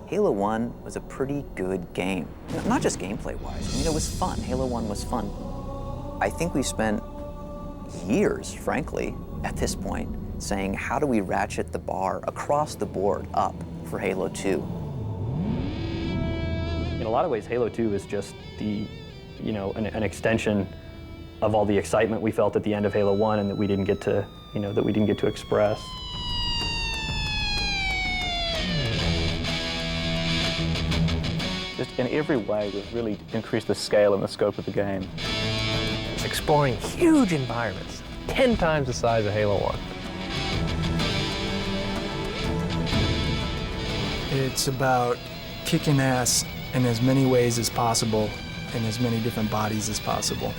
Halo 1 was a pretty good game. Not just gameplay-wise. I mean, it was fun. Halo 1 was fun. I think we spent years, frankly, at this point, saying, how do we ratchet the bar across the board up for Halo 2? In a lot of ways, Halo 2 is just an extension of all the excitement we felt at the end of Halo 1 and that we didn't get to, express. Just in every way, we've really increased the scale and the scope of the game. It's exploring huge environments, 10 times the size of Halo 1. It's about kicking ass in as many ways as possible, in as many different bodies as possible.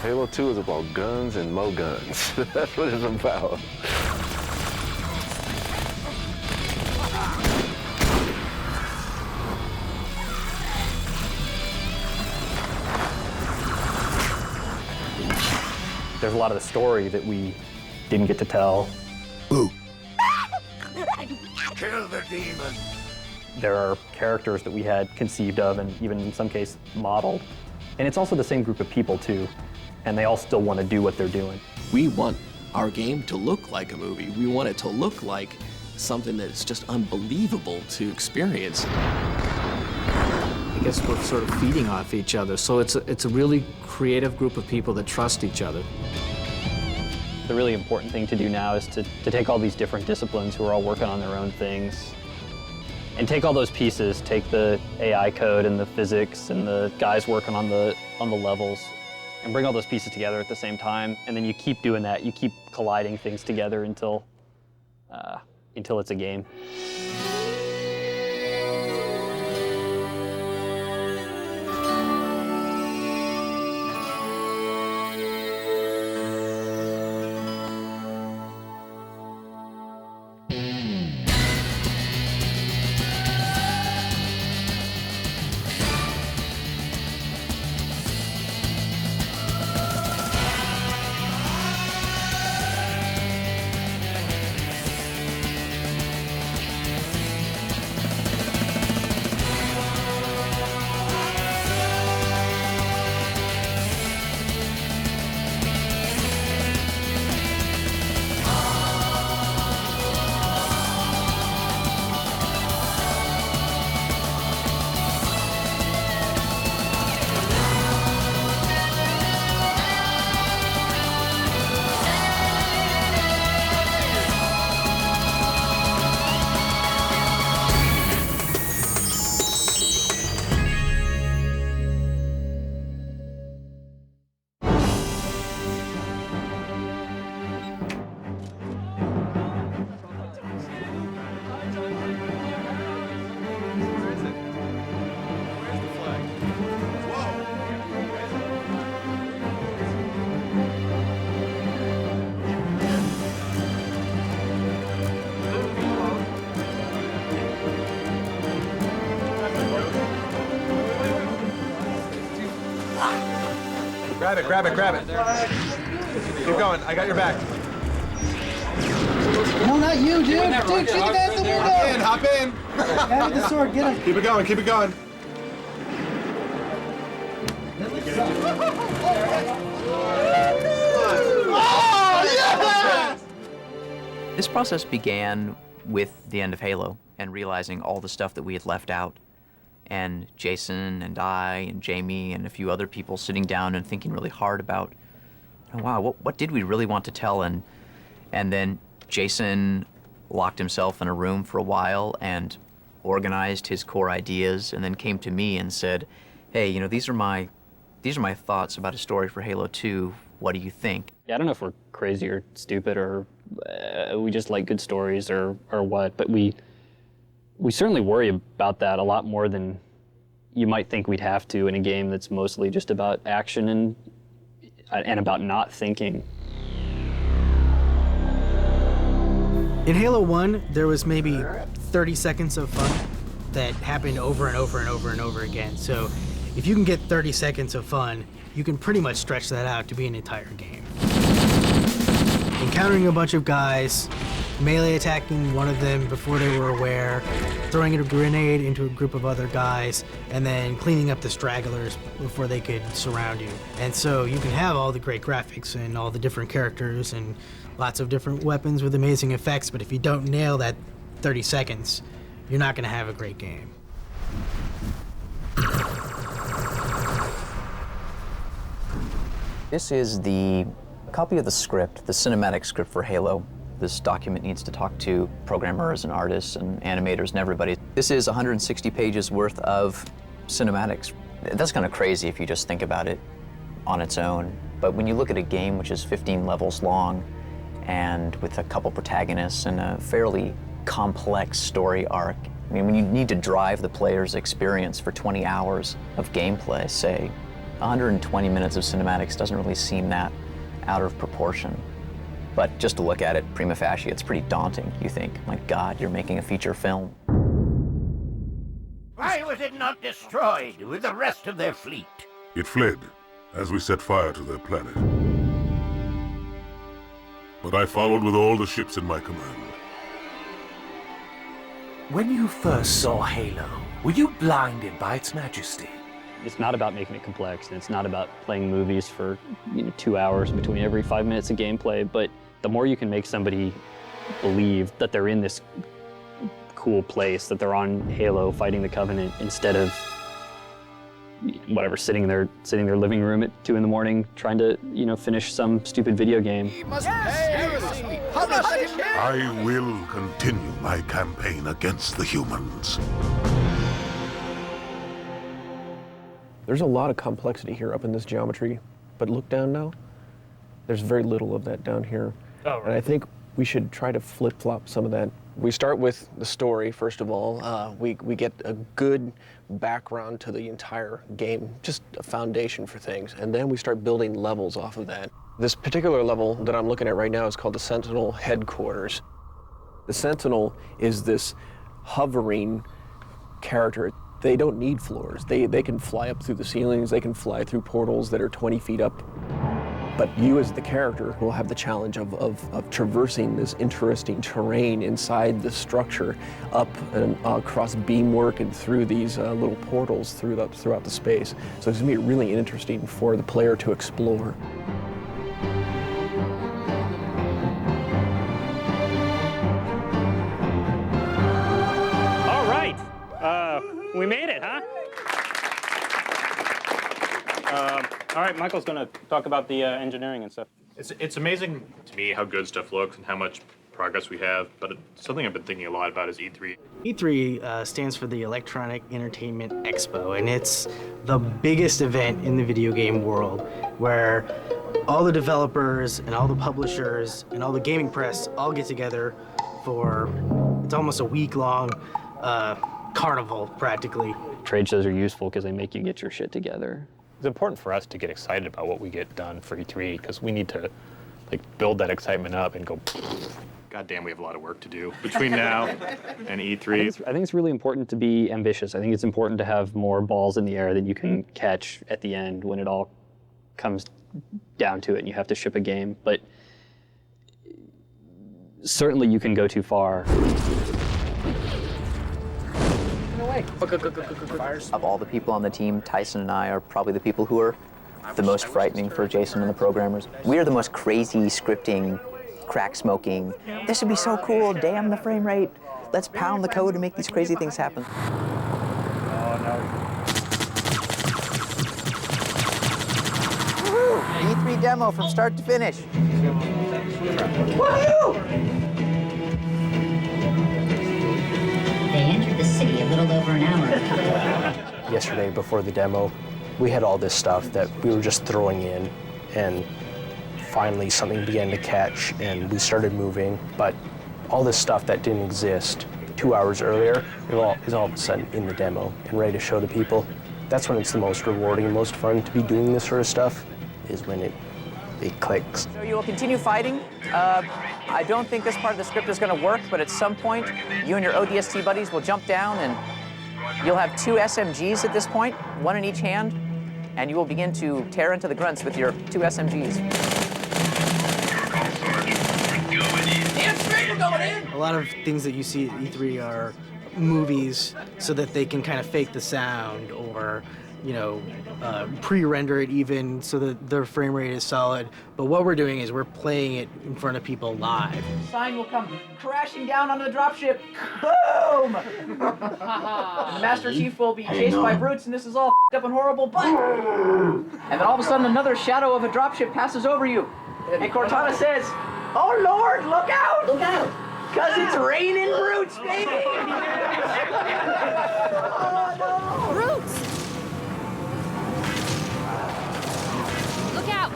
Halo 2 is about guns and more guns. That's what it's about. There's a lot of the story that we didn't get to tell. Boo. Kill the demon. There are characters that we had conceived of and even in some case modeled. And it's also the same group of people too, and they all still want to do what they're doing. We want our game to look like a movie. We want it to look like something that's just unbelievable to experience. I guess we're sort of feeding off each other, so it's a really creative group of people that trust each other. The really important thing to do now is to take all these different disciplines who are all working on their own things and take all those pieces, take the AI code and the physics and the guys working on the levels and bring all those pieces together at the same time, and then you keep doing that. You keep colliding things together until it's a game. Grab it, grab it. Keep going, I got your back. No, not you, dude. Dude, shoot the guy at the window. Hop in. Guy with the sword, get him. Keep it going, keep it going. Oh, yes! This process began with the end of Halo and realizing all the stuff that we had left out. And Jason and I and Jamie and a few other people sitting down and thinking really hard about, oh, wow, what did we really want to tell? And then Jason locked himself in a room for a while and organized his core ideas and then came to me and said, hey, these are my thoughts about a story for Halo 2. What do you think? Yeah, I don't know if we're crazy or stupid or we just like good stories or what, but we certainly worry about that a lot more than you might think we'd have to in a game that's mostly just about action and about not thinking. In Halo 1, there was maybe 30 seconds of fun that happened over and over and over and over again. So if you can get 30 seconds of fun, you can pretty much stretch that out to be an entire game. Encountering a bunch of guys, melee attacking one of them before they were aware, throwing a grenade into a group of other guys, and then cleaning up the stragglers before they could surround you. And so you can have all the great graphics and all the different characters and lots of different weapons with amazing effects, but if you don't nail that 30 seconds, you're not going to have a great game. This is the copy of the script, the cinematic script for Halo. This document needs to talk to programmers and artists and animators and everybody. This is 160 pages worth of cinematics. That's kind of crazy if you just think about it on its own. But when you look at a game which is 15 levels long and with a couple protagonists and a fairly complex story arc, I mean, when you need to drive the player's experience for 20 hours of gameplay, say, 120 minutes of cinematics doesn't really seem that out of proportion. But just to look at it prima facie, it's pretty daunting, you think. My God, you're making a feature film. Why was it not destroyed with the rest of their fleet? It fled as we set fire to their planet. But I followed with all the ships in my command. When you first saw Halo, were you blinded by its majesty? It's not about making it complex, and it's not about playing movies for 2 hours between every 5 minutes of gameplay, but the more you can make somebody believe that they're in this cool place, that they're on Halo fighting the Covenant instead of whatever, sitting in their living room at 2 in the morning trying to, finish some stupid video game. I will continue my campaign against the humans. There's a lot of complexity here up in this geometry, but look down now. There's very little of that down here. Oh, right. And I think we should try to flip-flop some of that. We start with the story, first of all. We get a good background to the entire game, just a foundation for things, and then we start building levels off of that. This particular level that I'm looking at right now is called the Sentinel Headquarters. The Sentinel is this hovering character. They don't need floors. They can fly up through the ceilings, they can fly through portals that are 20 feet up. But you as the character will have the challenge of traversing this interesting terrain inside the structure, up and across beamwork and through these little portals throughout the space. So it's gonna be really interesting for the player to explore. All right, we made it, huh? All right, Michael's going to talk about the engineering and stuff. It's amazing to me how good stuff looks and how much progress we have, but something I've been thinking a lot about is E3. E3 stands for the Electronic Entertainment Expo, and it's the biggest event in the video game world where all the developers and all the publishers and all the gaming press all get together for, it's almost a week-long carnival, practically. Trade shows are useful because they make you get your shit together. It's important for us to get excited about what we get done for E3 because we need to build that excitement up and go. God damn, we have a lot of work to do between now and E3. I think it's really important to be ambitious. I think it's important to have more balls in the air that you can catch at the end when it all comes down to it and you have to ship a game. But certainly you can go too far. Of all the people on the team, Tyson and I are probably the people who are the most frightening for Jason and the programmers. We are the most crazy, scripting, crack smoking. This would be so cool, damn the frame rate. Let's pound the code and make these crazy things happen. Oh, no. Woo! E3 demo from start to finish. Woohoo! They entered the city a little over an hour ago. Yesterday, before the demo, we had all this stuff that we were just throwing in, and finally something began to catch, and we started moving. But all this stuff that didn't exist 2 hours earlier is all of a sudden in the demo and ready to show to people. That's when it's the most rewarding and most fun to be doing this sort of stuff, is when it clicks. So you will continue fighting. I don't think this part of the script is going to work, but at some point, you and your ODST buddies will jump down and you'll have 2 SMGs at this point, 1 in each hand, and you will begin to tear into the grunts with your 2 SMGs. A lot of things that you see at E3 are movies so that they can kind of fake the sound or, you know, pre-render it even so that their frame rate is solid. But what we're doing is we're playing it in front of people live. Sign will come crashing down on the dropship. Boom! And the Master Chief will be chased by brutes, and this is all up and horrible, but... And then all of a sudden, another shadow of a dropship passes over you. And Cortana says, "Oh Lord, look out! Look out! Because it's raining brutes, baby!" Oh no! Brutes! Look out!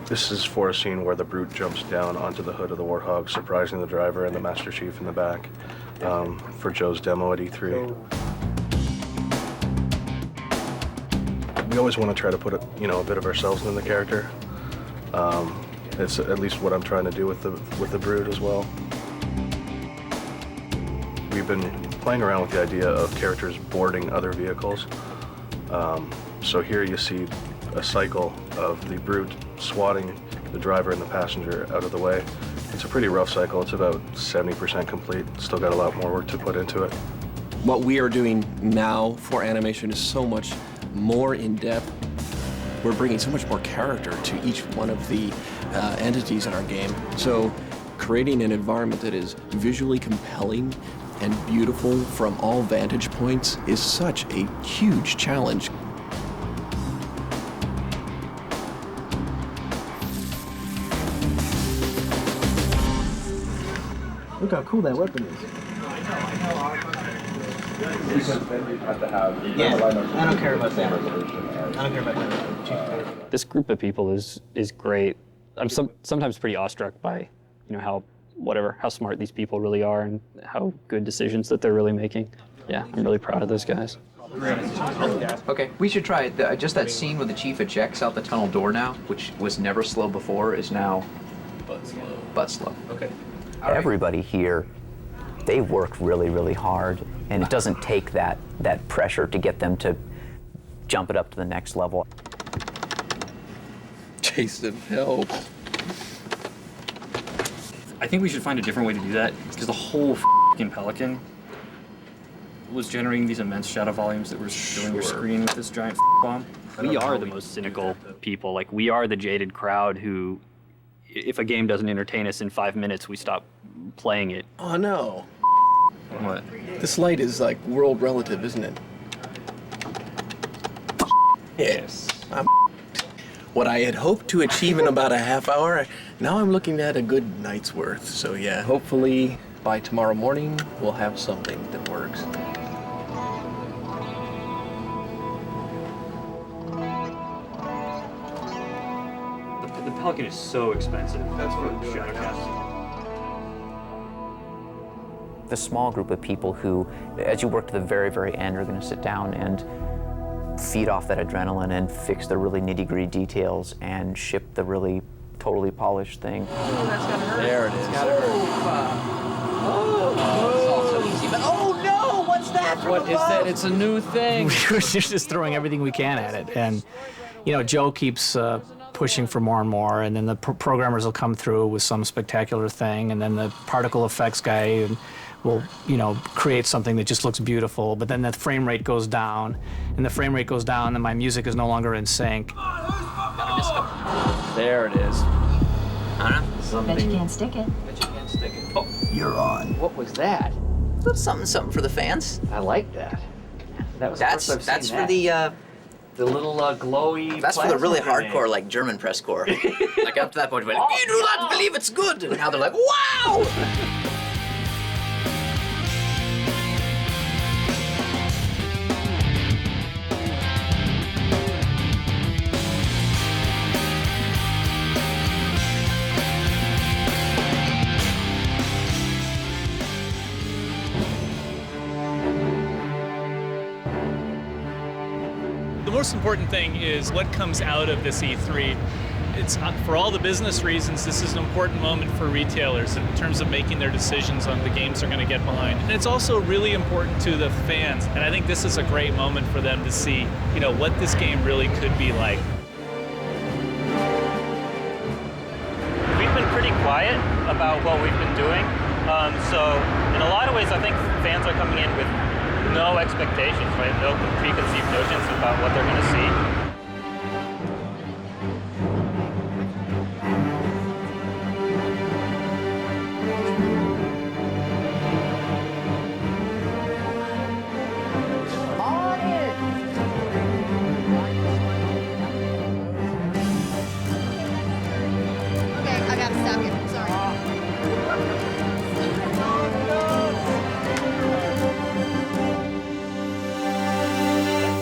This is for a scene where the brute jumps down onto the hood of the Warthog, surprising the driver and the Master Chief in the back for Joe's demo at E3. We always want to try to put a bit of ourselves in the character. It's at least what I'm trying to do with the Brood as well. We've been playing around with the idea of characters boarding other vehicles. So here you see a cycle of the Brute swatting the driver and the passenger out of the way. It's a pretty rough cycle. It's about 70% complete. Still got a lot more work to put into it. What we are doing now for animation is so much more in-depth. We're bringing so much more character to each one of the entities in our game. So creating an environment that is visually compelling and beautiful from all vantage points is such a huge challenge. Look how cool that weapon is. Yeah, I don't care about that. I don't care about that. This group of people is great. I'm sometimes pretty awestruck by, how smart these people really are and how good decisions that they're really making. Yeah, I'm really proud of those guys. Okay, we should try it. Just that scene where the chief ejects out the tunnel door now, which was never slow before, is now butt slow. Okay. Everybody here, they work really, really hard, and it doesn't take that pressure to get them to jump it up to the next level. Jason, help. I think we should find a different way to do that, because the whole f***ing Pelican was generating these immense shadow volumes that were filling your screen with this giant bomb. We are the most cynical people. Like, we are the jaded crowd who, if a game doesn't entertain us in 5 minutes, we stop playing it. Oh no. What? This light is like world relative, isn't it? Yes. What I had hoped to achieve in about a half hour, now I'm looking at a good night's worth. So yeah, hopefully by tomorrow morning, we'll have something that works. The Pelican is so expensive. That's what Shadowcast. The small group of people who, as you work to the very, very end, are going to sit down and feed off that adrenaline and fix the really nitty-gritty details and ship the really totally polished thing. Oh, that's gotta hurt. There it is. It's gotta hurt. It's all so easy, but oh no! What's that? What is that? It's a new thing. We're just throwing everything we can at it, and Joe keeps pushing for more and more, and then the programmers will come through with some spectacular thing, and then the particle effects guy will, create something that just looks beautiful, but then the frame rate goes down, and then my music is no longer in sync. There it is. Bet you can't stick it. Oh, You're on. what was that? That's something for the fans. I like that. That's the first I've seen for that. The little glowy. That's for the really plasma hardcore, like German press corps. Like up to that point, like, you do not believe it's good, and now they're like, wow! The most important thing is what comes out of this E3. It's for all the business reasons, this is an important moment for retailers in terms of making their decisions on the games they're going to get behind. And it's also really important to the fans. And I think this is a great moment for them to see, what this game really could be like. pretty quiet about what we've been doing. So in a lot of ways, I think fans are coming in with no expectations, right? No preconceived notions about what they're going to see.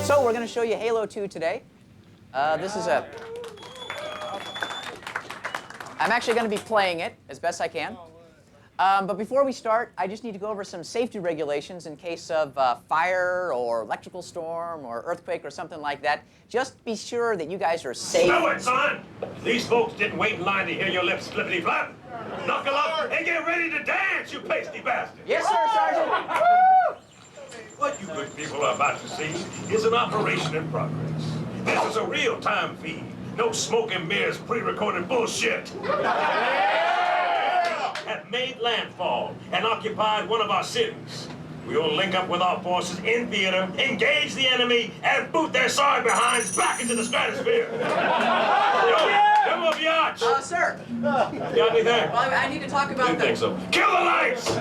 So we're going to show you Halo 2 today. This is a... I'm actually going to be playing it as best I can. But before we start, I just need to go over some safety regulations in case of fire or electrical storm or earthquake or something like that. Just be sure that you guys are safe. Know it, son! These folks didn't wait in line to hear your lips flippity-flap. Knuckle up and get ready to dance, you pasty bastard! Yes, sir, Sergeant! What you good people are about to see is an operation in progress. This is a real-time feed. No smoke and mirrors, pre-recorded bullshit. Have made landfall and occupied one of our cities. We will link up with our forces in theater, engage the enemy, and boot their sorry behinds back into the stratosphere. Come on, biatch! Sir. You got anything? Well, I need to talk about I think so. Kill the lights!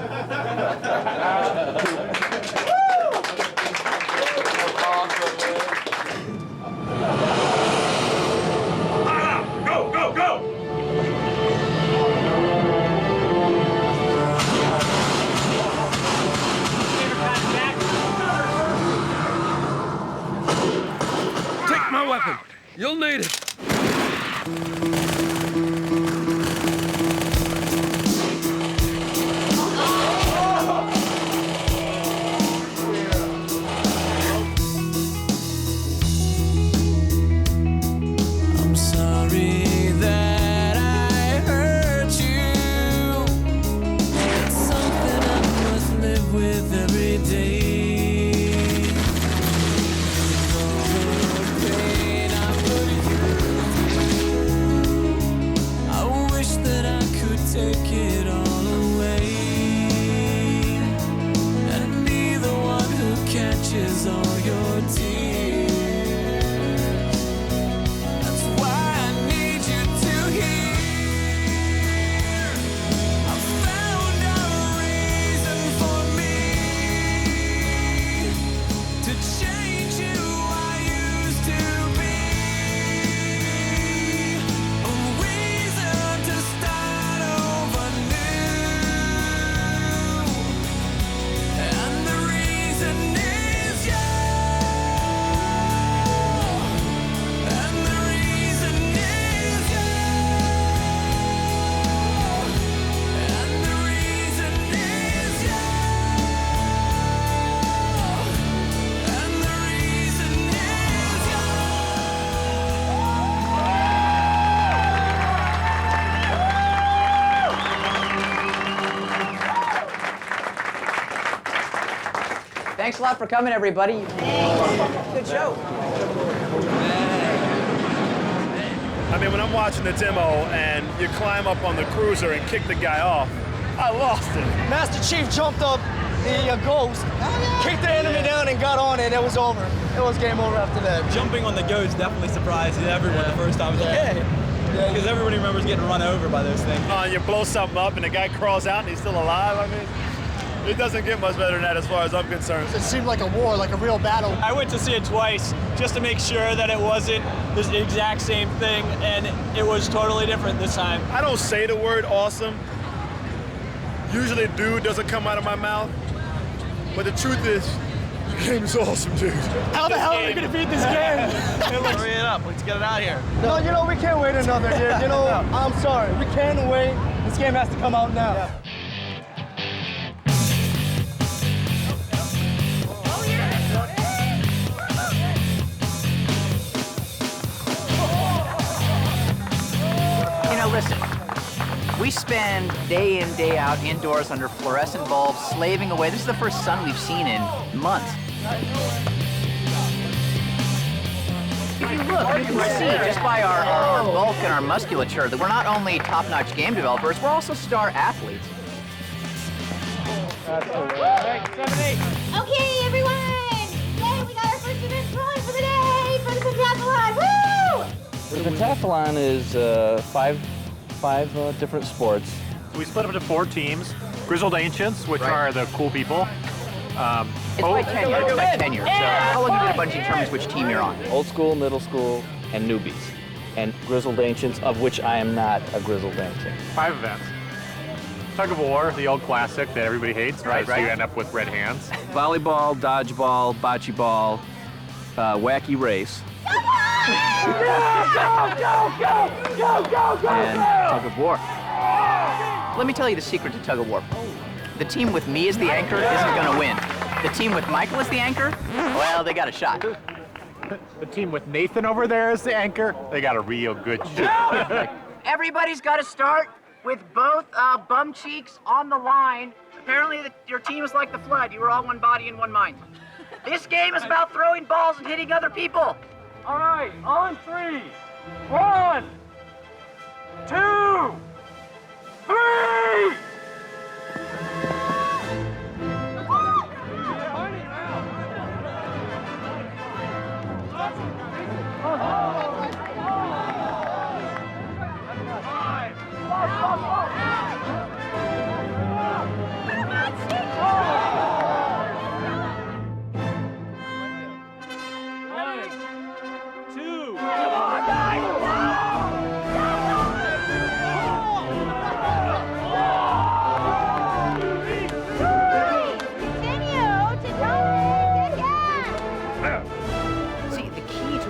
Go, go, go! Take my weapon. You'll need it. I'm sorry that I hurt you. It's something I must live with every day. Take it all away and be the one who catches all your tears. That's why I need you to hear. I found a reason for me to change who I used to be. A reason to start. Thanks a lot for coming, everybody. Good show. I mean, when I'm watching the demo and you climb up on the cruiser and kick the guy off, I lost it. Master Chief jumped up the ghost, kicked the enemy down and got on it. It was over. It was game over after that. Jumping on the ghost definitely surprised everyone the first time. It was like, hey. Because everybody remembers getting run over by those things. You blow something up and the guy crawls out and he's still alive. I mean, it doesn't get much better than that as far as I'm concerned. It seemed like a war, like a real battle. I went to see it twice just to make sure that it wasn't the exact same thing, and it was totally different this time. I don't say the word awesome. Usually dude doesn't come out of my mouth. But the truth is, the game is awesome, dude. How the hell are we going to beat this game? Hurry it up. Let's get it out of here. No, you know, we can't wait another year. You know, I'm sorry. We can't wait. This game has to come out now. Yeah. Listen, we spend day in, day out indoors under fluorescent bulbs, slaving away. This is the first sun we've seen in months. If you look, look, you can see just by our bulk and our musculature that we're not only top-notch game developers, we're also star athletes. Okay, everyone! Yay, we got our first event going for the day for the pentathlon! Woo! The pentathlon is five different sports. We split up into 4 teams. Grizzled Ancients, which are the cool people. It's by tenure. It's by tenure. So how long have you been at Bungie determines which team you're on? Old school, middle school, and newbies. And Grizzled Ancients, of which I am not a Grizzled Ancient. 5 events. Tug of war, the old classic that everybody hates, right? So you end up with red hands. Volleyball, dodgeball, bocce ball, wacky race. And tug of war. Let me tell you the secret to tug of war. The team with me as the anchor isn't going to win. The team with Michael as the anchor, well, they got a shot. The team with Nathan over there as the anchor, they got a real good shot. Everybody's got to start with both bum cheeks on the line. Apparently your team is like the Flood. You were all one body and one mind. This game is about throwing balls and hitting other people. All right, on 3. 1, 2, 3!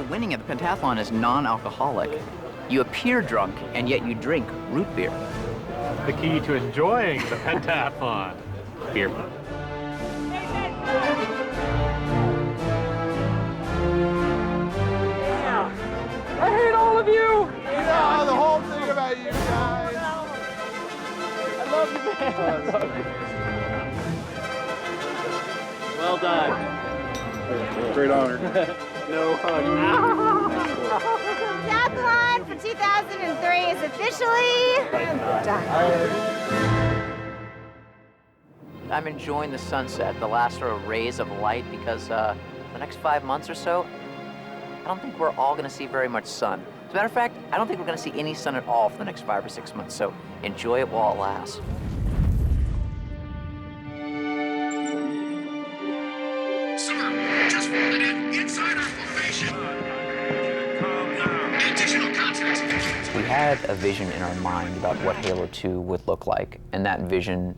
Winning at the pentathlon is non-alcoholic. You appear drunk, and yet you drink root beer. The key to enjoying the pentathlon. Beer. I hate all of you! Yeah, the whole thing about you guys. I love you, man. Well done. Great honor. No hug. Pentathlon for 2003 is officially done. I'm enjoying the sunset, the last sort of rays of light, because the next 5 months or so, I don't think we're all going to see very much sun. As a matter of fact, I don't think we're going to see any sun at all for the next 5 or 6 months, so enjoy it while it lasts. Just folded in inside our formation. Additional context. We had a vision in our mind about what Halo 2 would look like, and that vision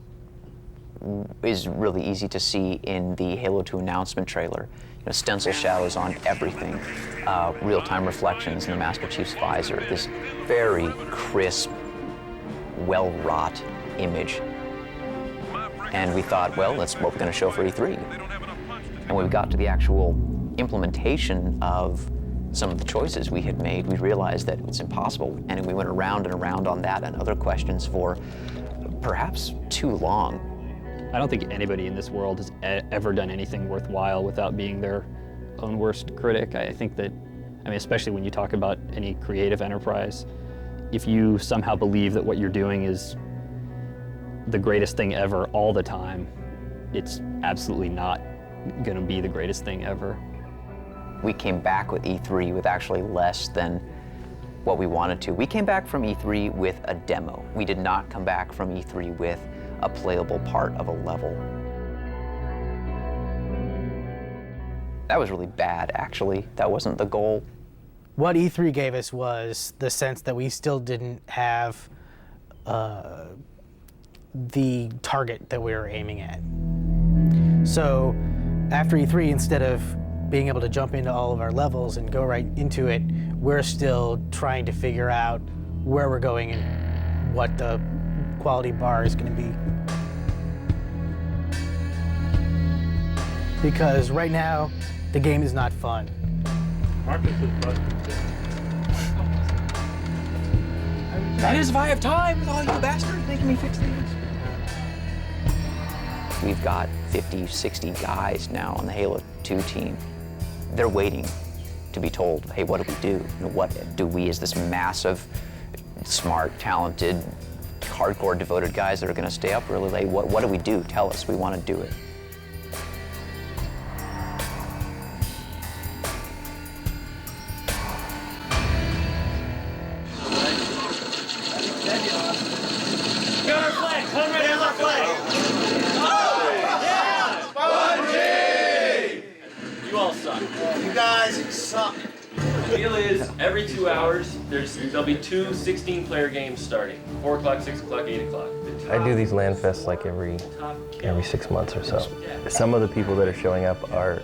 is really easy to see in the Halo 2 announcement trailer. You know, stencil shadows on everything, real-time reflections in the Master Chief's visor, this very crisp, well-wrought image. And we thought, well, that's what we're going to show for E3. And when we got to the actual implementation of some of the choices we had made, we realized that it's impossible. And we went around and around on that and other questions for perhaps too long. I don't think anybody in this world has ever done anything worthwhile without being their own worst critic. I think that, I mean, especially when you talk about any creative enterprise, if you somehow believe that what you're doing is the greatest thing ever all the time, it's absolutely not going to be the greatest thing ever. We came back with E3 with actually less than what we wanted to. We came back from E3 with a demo. We did not come back from E3 with a playable part of a level. That was really bad, actually. That wasn't the goal. What E3 gave us was the sense that we still didn't have the target that we were aiming at. So after E3, instead of being able to jump into all of our levels and go right into it, we're still trying to figure out where we're going and what the quality bar is going to be. Because right now, the game is not fun. That is why I have time with all you bastards making me fix things. We've got 50, 60 guys now on the Halo 2 team. They're waiting to be told, hey, what do we do? What do we, as this massive, smart, talented, hardcore, devoted guys that are going to stay up really late, what do we do? Tell us, we want to do it. You guys suck. The deal is, every 2 hours, there'll be two 16-player games starting. 4 o'clock, 6 o'clock, 8 o'clock. I do these LAN fests like every 6 months or so. Some of the people that are showing up are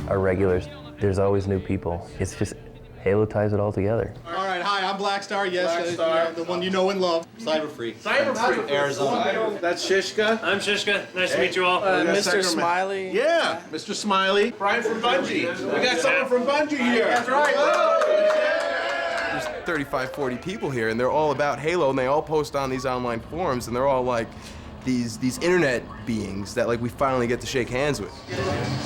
regulars. There's always new people. It's just Halo ties it all together. All right, hi, I'm Blackstar. Yes, the one you know and love. Cyberfree. Cyberfree. Arizona. That's Shishka. I'm Shishka. Nice to meet you all. Mr. Smiley. Yeah, Mr. Smiley. Brian from Bungie. We got someone from Bungie here. That's right. There's 35, 40 people here, and they're all about Halo, and they all post on these online forums, and they're all like these internet beings that like we finally get to shake hands with.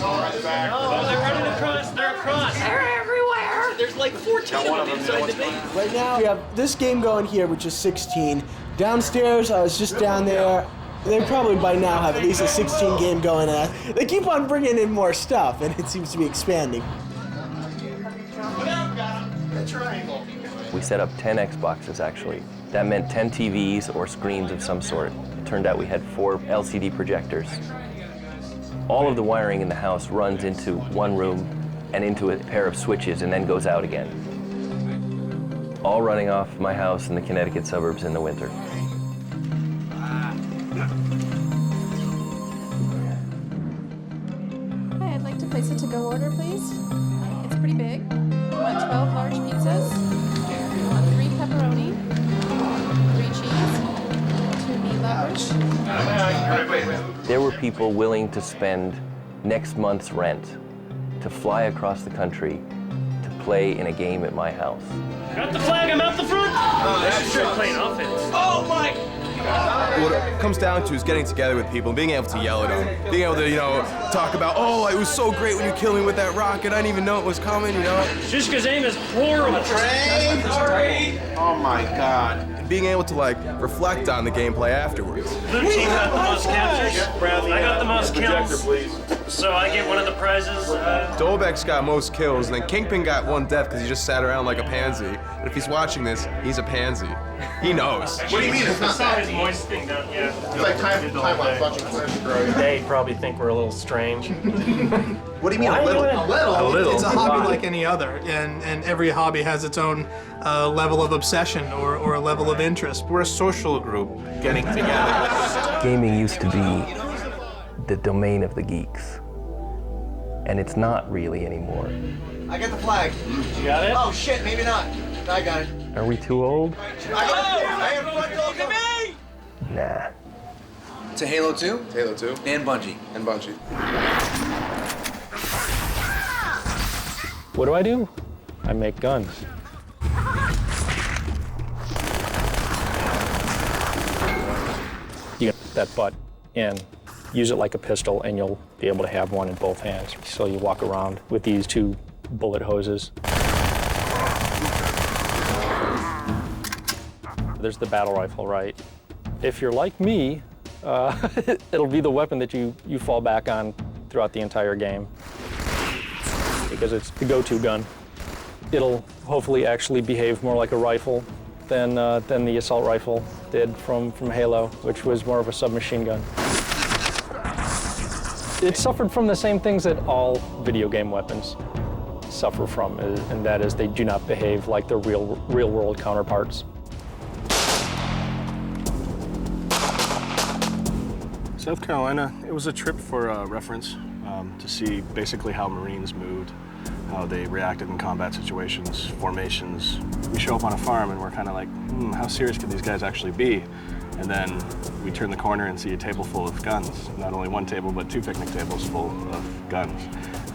Oh, they're running across. They're across. They're everywhere. There's like 14 of them inside the base. Right now, we have this game going here, which is 16. Downstairs, I was just down there. They probably by now have at least a 16 game going on. They keep on bringing in more stuff, and it seems to be expanding. We set up 10 Xboxes, actually. That meant 10 TVs or screens of some sort. It turned out we had 4 LCD projectors. All of the wiring in the house runs into one room and into a pair of switches and then goes out again. All running off my house in the Connecticut suburbs in the winter. Hi, I'd like to place a to-go order, please. It's pretty big. I want 12 large pizzas, 3 pepperoni, 3 cheese, 2 meat lovers. There were people willing to spend next month's rent to fly across the country to play in a game at my house. Got the flag. I'm out the front. This is playing offense. Oh my! What it comes down to is getting together with people and being able to yell at them, being able to, you know, talk about, oh, it was so great when you killed me with that rocket. I didn't even know it was coming, you know. Shishka's aim is horrible. Sorry. Oh my God. Being able to like reflect on the gameplay afterwards. Blue team got the most captures. I got the most kills. So I get one of the prizes. Dolbeck's got most kills, and then Kingpin got 1 death because he just sat around like a pansy. And if he's watching this, he's a pansy. He knows. What do you mean? I saw his voice thing down. Yeah. It's like time watching Flash grow. They probably think we're a little strange. What do you mean a little? A little. It's a hobby like any other, and every hobby has its own level of obsession or a level of interest. We're a social group getting together. Gaming used to be the domain of the geeks, and it's not really anymore. I got the flag. You got it? Oh shit, maybe not. I got it. Are we too old? I have front door. Look at me! Nah. To Halo 2? Halo 2. And Bungie. And Bungie. What do? I make guns. You get that butt in, use it like a pistol, and you'll be able to have one in both hands. So you walk around with these 2 bullet hoses. There's the battle rifle, right? If you're like me, it'll be the weapon that you fall back on throughout the entire game because it's the go-to gun. It'll hopefully actually behave more like a rifle than the assault rifle did from Halo, which was more of a submachine gun. It suffered from the same things that all video game weapons suffer from, and that is they do not behave like their real-world counterparts. South Carolina, it was a trip for reference to see basically how Marines moved, how they reacted in combat situations, formations. We show up on a farm and we're kind of like, how serious could these guys actually be? And then we turn the corner and see a table full of guns. Not only 1 table, but 2 picnic tables full of guns.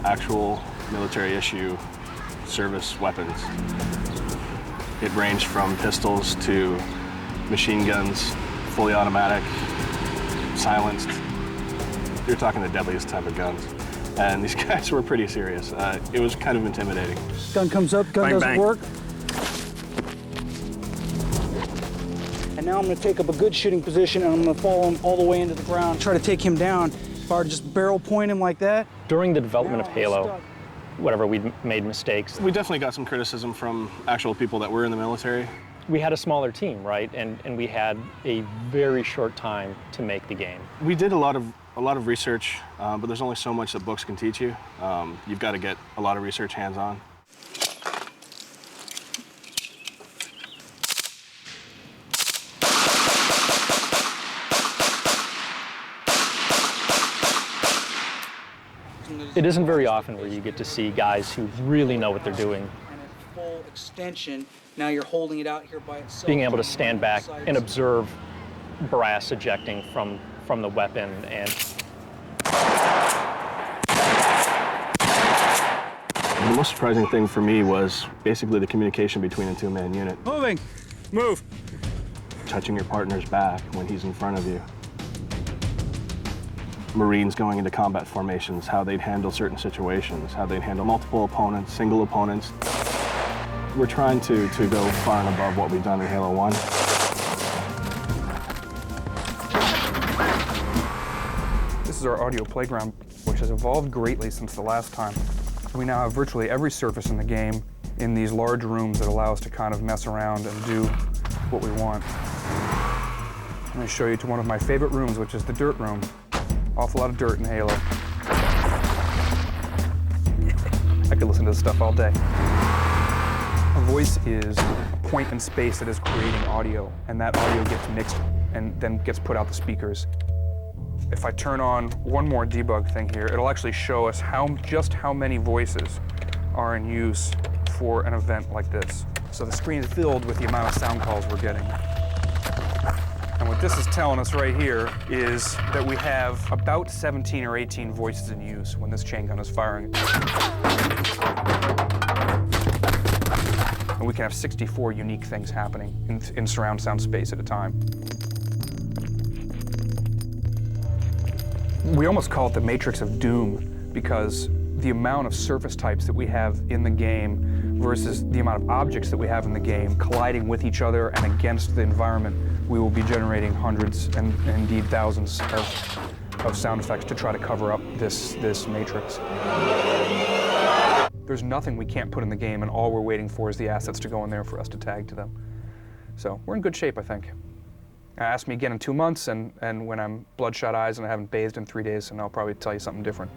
Actual military issue service weapons. It ranged from pistols to machine guns, fully automatic, silenced. You're talking the deadliest type of guns. And these guys were pretty serious. It was kind of intimidating. Gun comes up, gun Bang, doesn't bang. work. And now I'm going to take up a good shooting position and I'm going to follow him all the way into the ground, try to take him down. If I were to just barrel point him like that. During the development of Halo, whatever, we made mistakes. We definitely got some criticism from actual people that were in the military. We had a smaller team, right? And we had a very short time to make the game. We did a lot of research, but there's only so much that books can teach you. You've got to get a lot of research hands-on. It isn't very often where you get to see guys who really know what they're doing. And at full extension, now you're holding it out here by itself. Being able to stand back and observe brass ejecting from the weapon and The most surprising thing for me was basically the communication between a two-man unit. Moving. Move. Touching your partner's back when he's in front of you. Marines going into combat formations, how they'd handle certain situations, how they'd handle multiple opponents, single opponents. We're trying to go far and above what we've done in Halo 1. This is our audio playground, which has evolved greatly since the last time. We now have virtually every surface in the game in these large rooms that allow us to kind of mess around and do what we want. I'm going to show you to one of my favorite rooms, which is the dirt room. Awful lot of dirt in Halo. I could listen to this stuff all day. A voice is a point in space that is creating audio, and that audio gets mixed and then gets put out the speakers. If I turn on one more debug thing here, it'll actually show us just how many voices are in use for an event like this. So the screen is filled with the amount of sound calls we're getting. And what this is telling us right here is that we have about 17 or 18 voices in use when this chain gun is firing. And we can have 64 unique things happening in surround sound space at a time. We almost call it the Matrix of Doom because the amount of surface types that we have in the game versus the amount of objects that we have in the game colliding with each other and against the environment, we will be generating hundreds and indeed thousands of sound effects to try to cover up this matrix. There's nothing we can't put in the game, and all we're waiting for is the assets to go in there for us to tag to them. So we're in good shape, I think. Ask me again in 2 months, and when I'm bloodshot eyes and I haven't bathed in 3 days, and I'll probably tell you something different.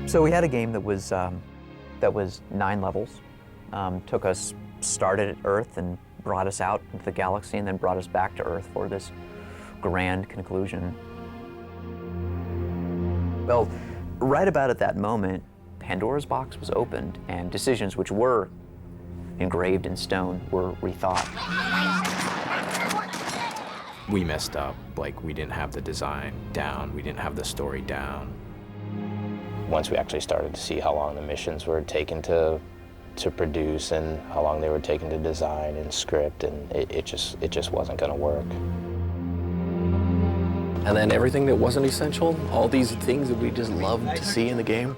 So we had a game that was 9 levels. Took us, started at Earth and brought us out into the galaxy and then brought us back to Earth for this grand conclusion. Well, right about at that moment, Pandora's box was opened and decisions which were engraved in stone were rethought. We messed up. Like, we didn't have the design down, we didn't have the story down. Once we actually started to see how long the missions were taken to produce and how long they were taken to design and script, and it just wasn't going to work. And then everything that wasn't essential, all these things that we just loved to see in the game,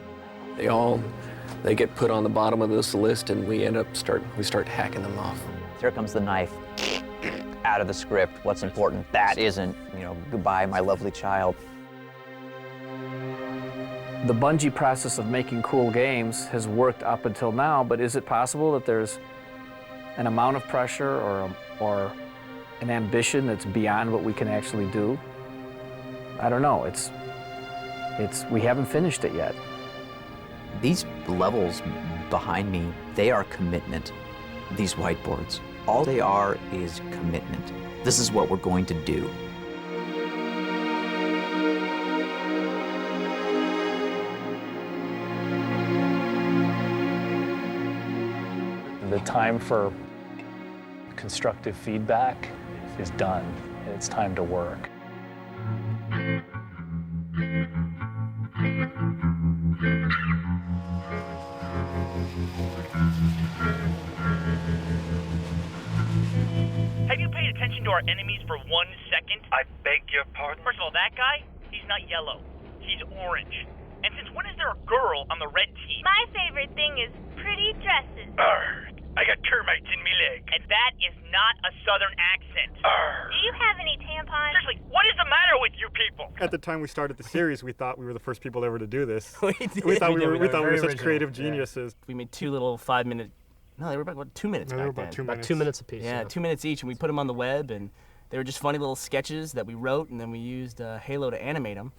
they get put on the bottom of this list, and we start hacking them off. Here comes the knife. Out of the script. What's important? That isn't. Goodbye, my lovely child. The Bungie process of making cool games has worked up until now, but is it possible that there's an amount of pressure or an ambition that's beyond what we can actually do? I don't know. We haven't finished it yet. These levels behind me, they are commitment. These whiteboards, all they are is commitment. This is what we're going to do. The time for constructive feedback is done, and it's time to work. Have you paid attention to our enemies for 1 second? second? I beg your pardon? First of all, that guy, he's not yellow. He's orange. And since when is there a girl on the red team? My favorite thing is pretty dresses. Arrgh. I got termites in me leg. And that is not a southern accent. Arrgh. Do you have any tampons? Seriously, what is the matter with you people? At the time we started the series, we thought we were the first people ever to do this. We did. We thought we were Very such original. creative geniuses. We made 2 little 5-minute. No, they were about 2 minutes No, back they were about then. 2 minutes. 2 minutes apiece. Yeah, 2 minutes each, and we put them on the web, and they were just funny little sketches that we wrote, and then we used Halo to animate them.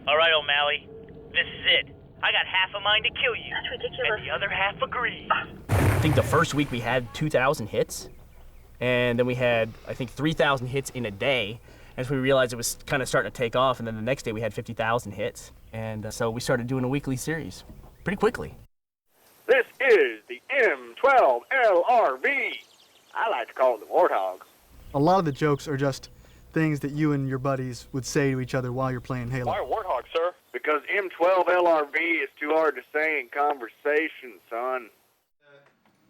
All right, O'Malley, this is it. I got half a mind to kill you. That's ridiculous. And the other half agrees. I think the first week we had 2,000 hits, and then we had, I think, 3,000 hits in a day. As we realized it was kind of starting to take off, and then the next day we had 50,000 hits. And so we started doing a weekly series pretty quickly. This is the M12 LRV. I like to call it the Warthog. A lot of the jokes are just things that you and your buddies would say to each other while you're playing Halo. Why Warthog, sir? Because M12 LRV is too hard to say in conversation, son.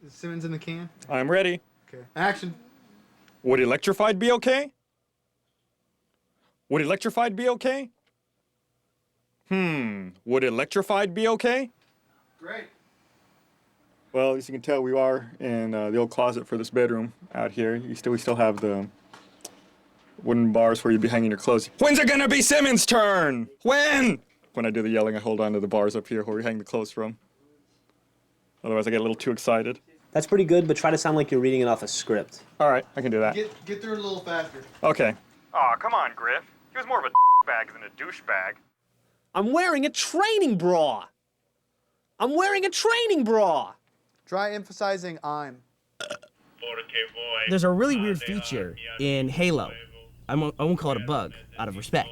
Is Simmons in the can? I'm ready. Okay. Action. Would electrified be okay? Would electrified be okay? Would electrified be okay? Great. Well, as you can tell, we are in the old closet for this bedroom out here. We still have the wooden bars where you'd be hanging your clothes. When's it gonna be Simmons' turn? When? When I do the yelling, I hold on to the bars up here where we hang the clothes from. Otherwise, I get a little too excited. That's pretty good, but try to sound like you're reading it off a script. All right, I can do that. Get through it a little faster. Okay. Aw, come on, Griff. He was more of a bag than a douchebag. I'm wearing a training bra. I'm wearing a training bra. Try emphasizing I'm. There's a really weird feature in Halo. I won't call it a bug, out of respect.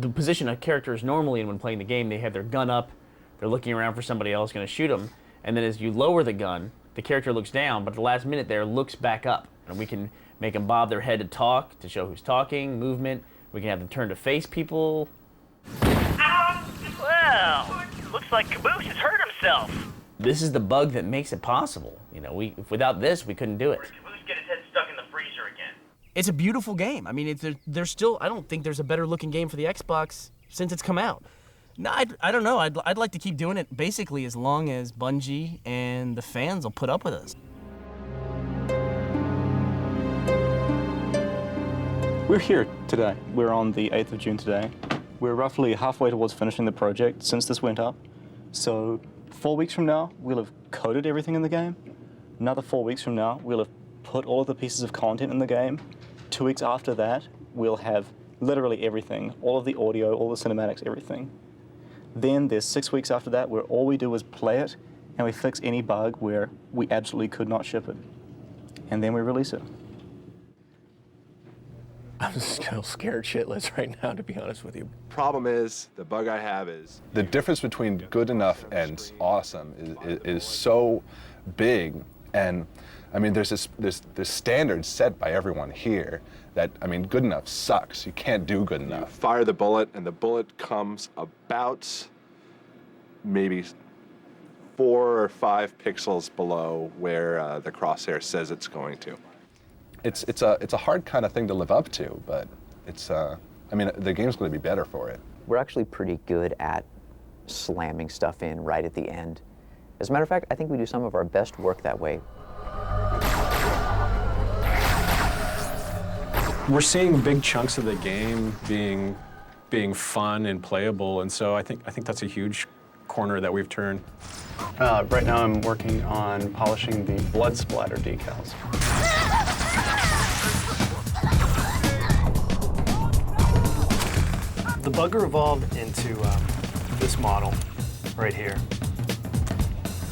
The position a character is normally in when playing the game, they have their gun up, they're looking around for somebody else going to shoot them, and then as you lower the gun, the character looks down, but at the last minute there looks back up. And we can make them bob their head to talk, to show who's talking, movement. We can have them turn to face people. Well, looks like Caboose has hurt himself. This is the bug that makes it possible. You know, without this, we couldn't do it. Caboose get his head stuck in the freezer again. It's a beautiful game. I mean, there's still, I don't think there's a better looking game for the Xbox since it's come out. No, I don't know. I'd like to keep doing it basically as long as Bungie and the fans will put up with us. We're here today. We're on the 8th of June today. We're roughly halfway towards finishing the project since this went up. So 4 weeks from now, we'll have coded everything in the game. Another 4 weeks from now, we'll have put all of the pieces of content in the game. 2 weeks after that, we'll have literally everything, all of the audio, all the cinematics, everything. Then there's 6 weeks after that where all we do is play it and we fix any bug where we absolutely could not ship it. And then we release it. I'm still scared shitless right now, to be honest with you. Problem is, the bug I have is the difference between good enough and awesome is so big, and I mean, there's this standard set by everyone here that, I mean, good enough sucks. You can't do good enough. You fire the bullet, and the bullet comes about maybe 4 or 5 pixels below where the crosshair says it's going to. It's a hard kind of thing to live up to, but it's I mean, the game's going to be better for it. We're actually pretty good at slamming stuff in right at the end. As a matter of fact, I think we do some of our best work that way. We're seeing big chunks of the game being fun and playable, and so I think that's a huge corner that we've turned. Right now I'm working on polishing the blood splatter decals. The bugger evolved into this model right here.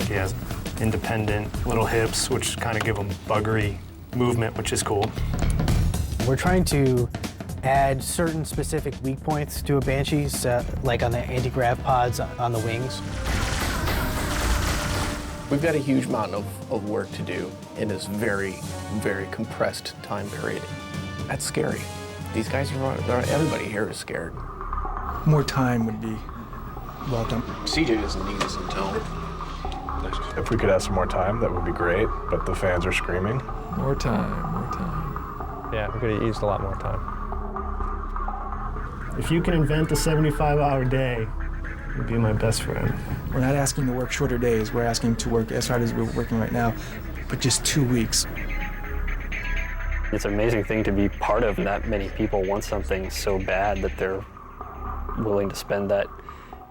He has independent little hips, which kind of give him buggery movement, which is cool. We're trying to add certain specific weak points to a Banshee's, like on the anti-grav pods on the wings. We've got a huge amount of work to do in this very, very compressed time period. That's scary. These guys everybody here is scared. More time would be welcome. CJ doesn't need this until If we could have some more time, that would be great, but the fans are screaming. More time, more time. Yeah, we could have used a lot more time. If you can invent a 75-hour day, you'd be my best friend. We're not asking to work shorter days. We're asking to work as hard as we're working right now, but just 2 weeks. It's an amazing thing to be part of. That many people want something so bad that they're willing to spend that,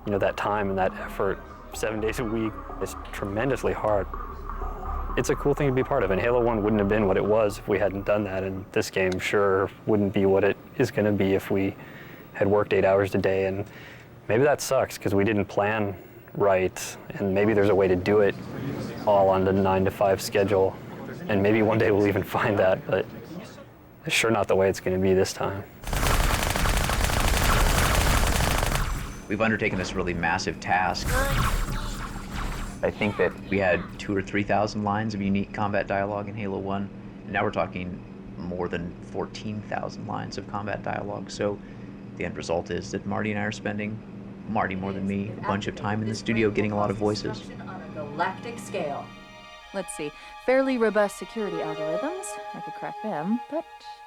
that time and that effort 7 days a week. It's tremendously hard. It's a cool thing to be part of, and Halo 1 wouldn't have been what it was if we hadn't done that, and this game sure wouldn't be what it is going to be if we had worked 8 hours a day, and maybe that sucks because we didn't plan right, and maybe there's a way to do it all on the 9-to-5 schedule, and maybe one day we'll even find that, but it's sure not the way it's going to be this time. We've undertaken this really massive task. I think that we had 2,000 or 3,000 lines of unique combat dialogue in Halo 1. And now we're talking more than 14,000 lines of combat dialogue. So the end result is that Marty and I are spending, Marty more than me, a bunch of time in the studio getting a lot of voices. On a galactic scale. Let's see, fairly robust security algorithms. I could crack them, but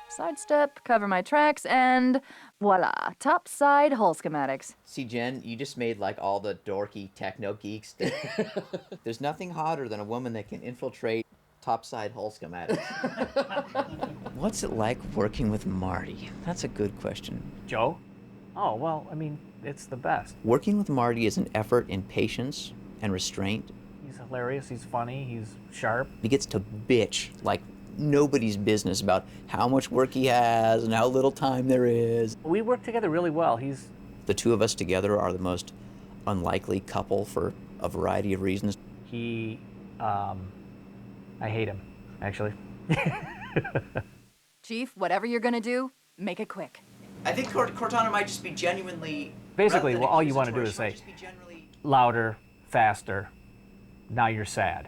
sidestep, cover my tracks, and voila, top-side hull schematics. See, Jen, you just made like all the dorky techno geeks. There's nothing hotter than a woman that can infiltrate topside hull schematics. What's it like working with Marty? That's a good question. Joe? Oh, well, I mean, it's the best. Working with Marty is an effort in patience and restraint. He's hilarious, he's funny, he's sharp. He gets to bitch like nobody's business about how much work he has and how little time there is. We work together really well. The two of us together are the most unlikely couple for a variety of reasons. I hate him, actually. Chief, whatever you're gonna do, make it quick. I think Cortana might just be genuinely... Basically, well, all you want to do is say, louder, faster, now you're sad.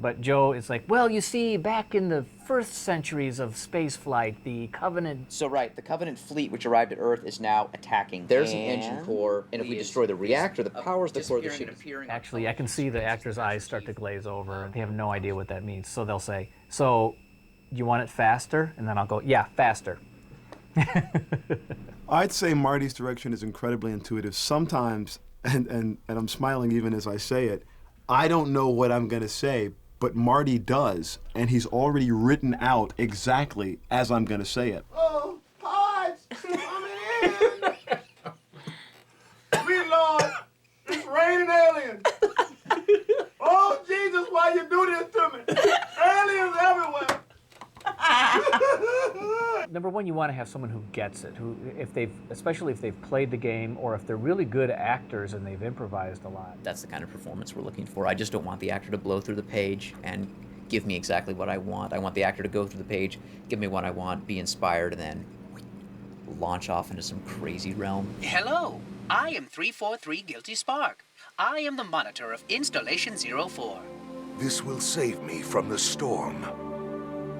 But Joe is like, well, you see, back in the first centuries of spaceflight, the Covenant... So right, the Covenant fleet which arrived at Earth is now attacking. There's an engine core, and if we destroy the reactor, the powers the core of the ship. Actually, I can see the actors' eyes start to glaze over, and they have no idea what that means. So they'll say, so, you want it faster? And then I'll go, yeah, faster. I'd say Marty's direction is incredibly intuitive. Sometimes, and I'm smiling even as I say it, I don't know what I'm going to say, but Marty does, and he's already written out exactly as I'm going to say it. Oh, Pods, coming in. Sweet Lord, it's raining aliens. Oh, Jesus, why you do this to me? Aliens everywhere. Number one, you want to have someone who gets it, especially if they've played the game, or if they're really good actors and they've improvised a lot. That's the kind of performance we're looking for. I just don't want the actor to blow through the page and give me exactly what I want. I want the actor to go through the page, give me what I want, be inspired, and then launch off into some crazy realm. Hello, I am 343 Guilty Spark. I am the monitor of Installation 04. This will save me from the storm,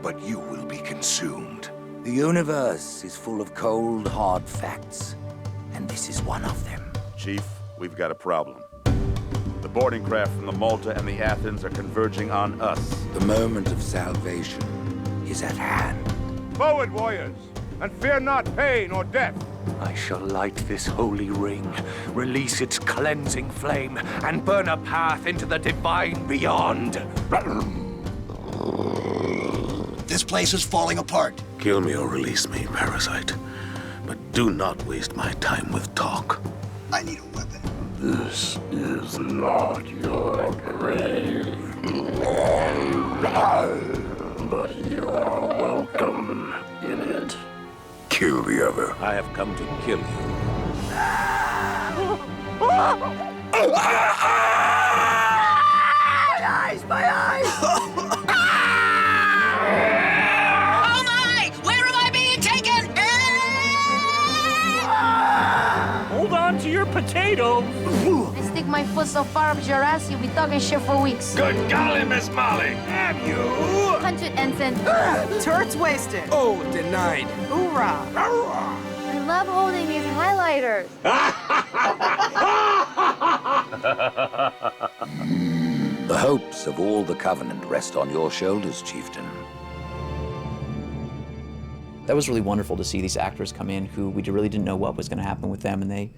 but you will be consumed. The universe is full of cold, hard facts, and this is one of them. Chief, we've got a problem. The boarding craft from the Malta and the Athens are converging on us. The moment of salvation is at hand. Forward, warriors, and fear not pain or death. I shall light this holy ring, release its cleansing flame, and burn a path into the divine beyond. This place is falling apart. Kill me or release me, Parasite. But do not waste my time with talk. I need a weapon. This is not your grave. But you are welcome in it. Kill the other. I have come to kill you. My eyes! Oh my! Where am I being taken? Hold on to your potatoes. I stick my foot so far up your ass, you'll be talking shit for weeks. Good golly, Miss Molly. Have you? Punch it, Ensign. Turret's wasted. Oh, denied. Hoorah. I love holding these highlighters. The hopes of all the Covenant rest on your shoulders, Chieftain. That was really wonderful to see these actors come in who we really didn't know what was going to happen with them, and they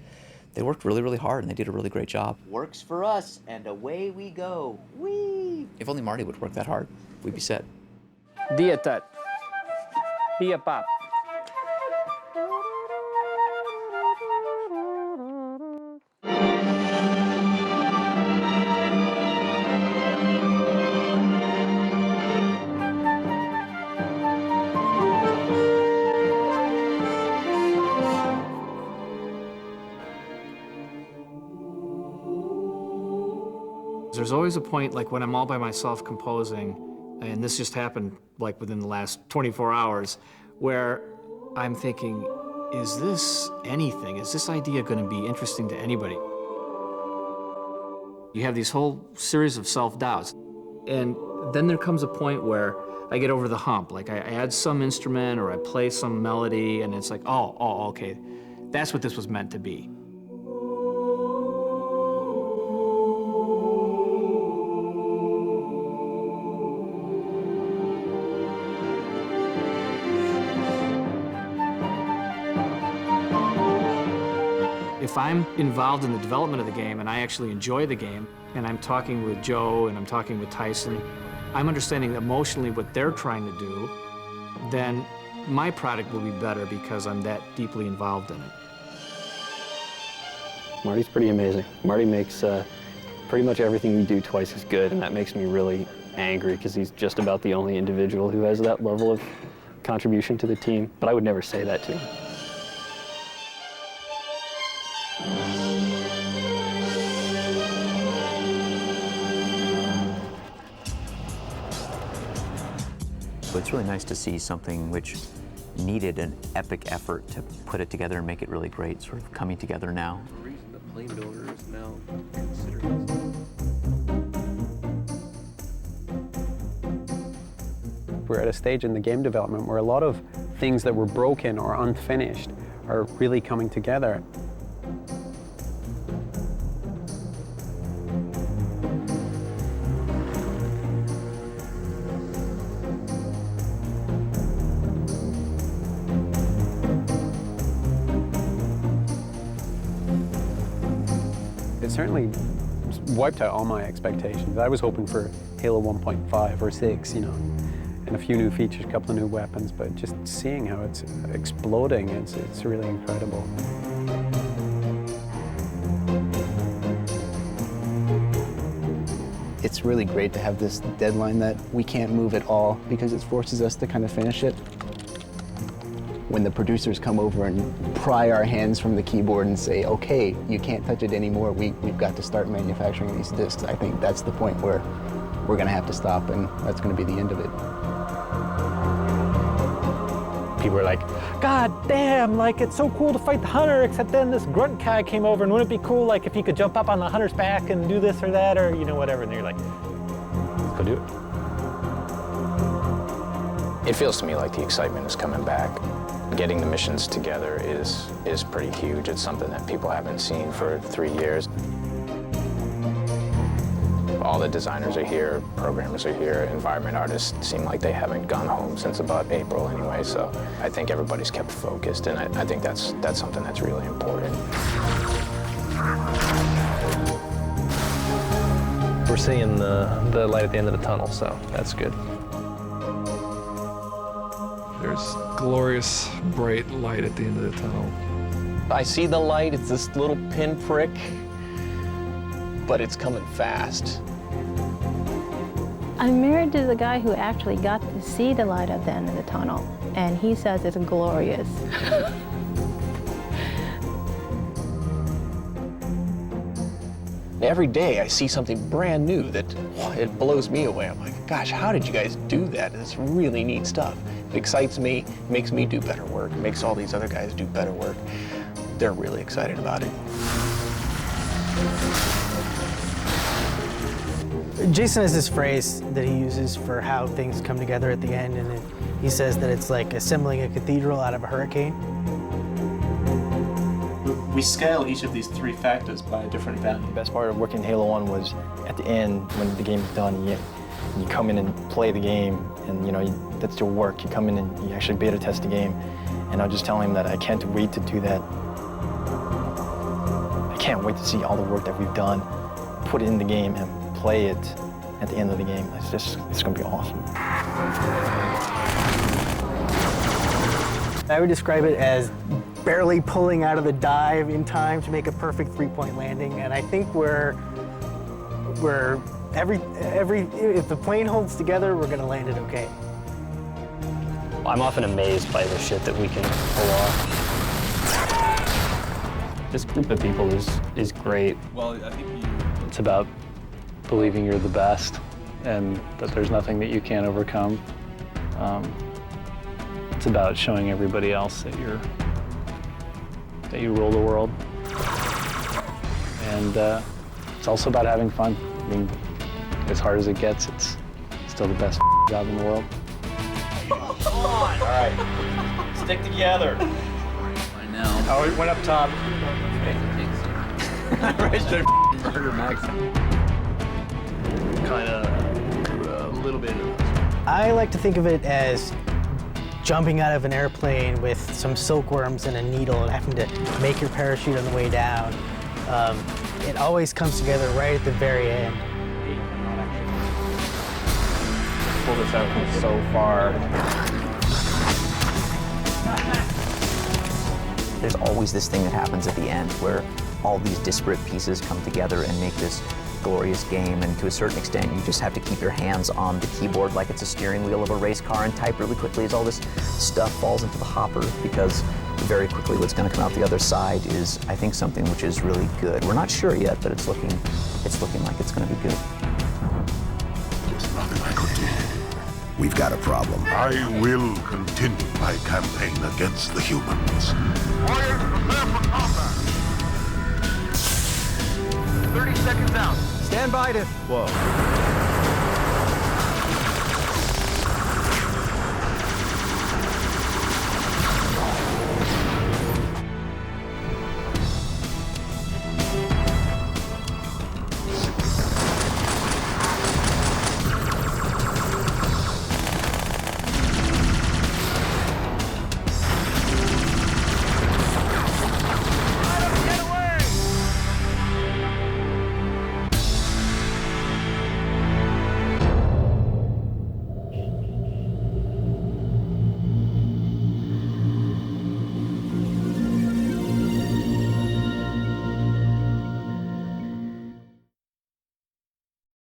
worked really, really hard, and they did a really great job. Works for us, and away we go. Whee! If only Marty would work that hard, we'd be set. Dietat. Dia pap. There's always a point, like when I'm all by myself composing, and this just happened like within the last 24 hours, where I'm thinking, is this anything? Is this idea going to be interesting to anybody? You have these whole series of self-doubts. And then there comes a point where I get over the hump. Like I add some instrument or I play some melody, and it's like, oh, okay, that's what this was meant to be. If I'm involved in the development of the game and I actually enjoy the game, and I'm talking with Joe and I'm talking with Tyson, I'm understanding emotionally what they're trying to do, then my product will be better because I'm that deeply involved in it. Marty's pretty amazing. Marty makes pretty much everything we do twice as good, and that makes me really angry because he's just about the only individual who has that level of contribution to the team. But I would never say that to him. So it's really nice to see something which needed an epic effort to put it together and make it really great, sort of coming together now. The reason the plane builder is now considered. We're at a stage in the game development where a lot of things that were broken or unfinished are really coming together. It certainly wiped out all my expectations. I was hoping for Halo 1.5 or 6, you know, and a few new features, a couple of new weapons, but just seeing how it's exploding, it's really incredible. It's really great to have this deadline that we can't move at all because it forces us to kind of finish it. When the producers come over and pry our hands from the keyboard and say, okay, you can't touch it anymore, we've got to start manufacturing these discs, I think that's the point where we're gonna have to stop, and that's gonna be the end of it. People are like, God damn, like it's so cool to fight the hunter, except then this grunt guy came over, and wouldn't it be cool like if you could jump up on the hunter's back and do this or that, or you know, whatever, and you're like, let's go do it. It feels to me like the excitement is coming back. Getting the missions together is pretty huge. It's something that people haven't seen for 3 years. All the designers are here, programmers are here, environment artists seem like they haven't gone home since about April anyway, so I think everybody's kept focused, and I think that's something that's really important. We're seeing the light at the end of the tunnel, so that's good. There's glorious, bright light at the end of the tunnel. I see the light, it's this little pinprick, but it's coming fast. I'm married to the guy who actually got to see the light at the end of the tunnel, and he says it's glorious. Every day I see something brand new that it blows me away. I'm like, gosh, how did you guys do that? It's really neat stuff. It excites me, makes me do better work, makes all these other guys do better work. They're really excited about it. Jason has this phrase that he uses for how things come together at the end, and he says that it's like assembling a cathedral out of a hurricane. We scale each of these three factors by a different value. The best part of working Halo 1 was at the end, when the game was done, You come in and play the game, and that's your work. You come in and you actually beta test the game. And I'll just tell him that I can't wait to do that. I can't wait to see all the work that we've done, put it in the game and play it at the end of the game. It's gonna be awesome. I would describe it as barely pulling out of the dive in time to make a perfect three-point landing, and I think if the plane holds together, we're gonna land it okay. I'm often amazed by the shit that we can pull off. This group of people is great. Well, I think it's about believing you're the best and that there's nothing that you can't overcome. It's about showing everybody else that you rule the world. And it's also about having fun. I mean, as hard as it gets, it's still the best job in the world. All right, stick together. I know. Oh, it went up top. Murder Max. Kind of a little bit. I like to think of it as jumping out of an airplane with some silkworms and a needle and having to make your parachute on the way down. It always comes together right at the very end. Pull this out from so far. There's always this thing that happens at the end where all these disparate pieces come together and make this glorious game, and to a certain extent you just have to keep your hands on the keyboard like it's a steering wheel of a race car and type really quickly as all this stuff falls into the hopper, because very quickly what's going to come out the other side is, I think, something which is really good. We're not sure yet, but it's looking like it's going to be good. There's nothing I could do. We've got a problem. I will continue my campaign against the humans. Warriors, prepare for combat. 30 seconds out. Stand by to... Whoa.